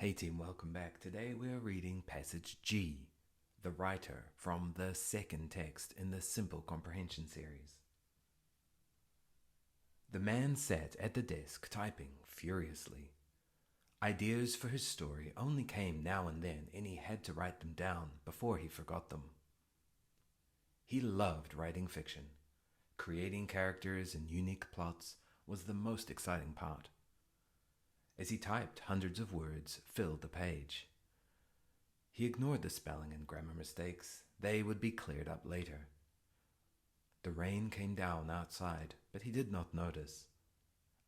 Hey team, welcome back. Today we are reading passage G, the writer, from the second text in the Simple Comprehension series. The man sat at the desk typing furiously. Ideas for his story only came now and then, and he had to write them down before he forgot them. He loved writing fiction. Creating characters and unique plots was the most exciting part. As he typed, hundreds of words filled the page. He ignored the spelling and grammar mistakes. They would be cleared up later. The rain came down outside, but he did not notice.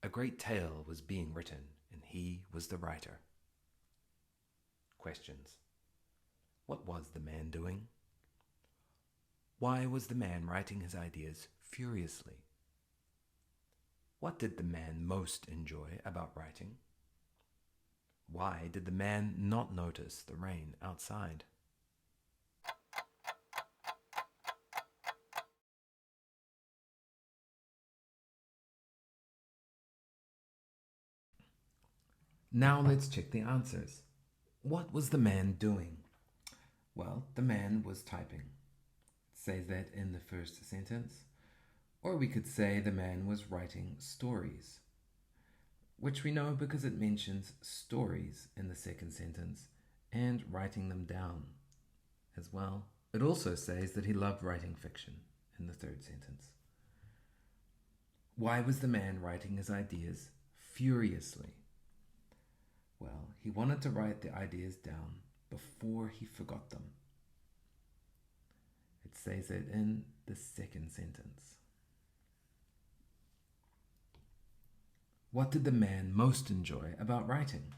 A great tale was being written, and he was the writer. Questions. What was the man doing? Why was the man writing his ideas furiously? What did the man most enjoy about writing? Why did the man not notice the rain outside? Now let's check the answers. What was the man doing? Well, the man was typing. It says that in the first sentence. Or we could say the man was writing stories, which we know because it mentions stories in the second sentence and writing them down as well. It also says that he loved writing fiction in the third sentence. Why was the man writing his ideas furiously? Well, he wanted to write the ideas down before he forgot them. It says it in the second sentence. What did the man most enjoy about writing?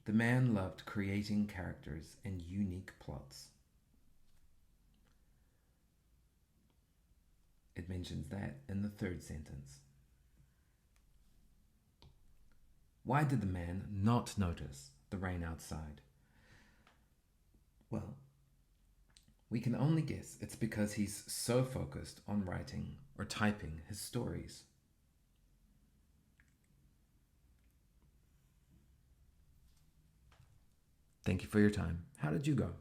The man loved creating characters and unique plots. It mentions that in the third sentence. Why did the man not notice the rain outside? Well, we can only guess it's because he's so focused on writing or typing his stories. Thank you for your time. How did you go?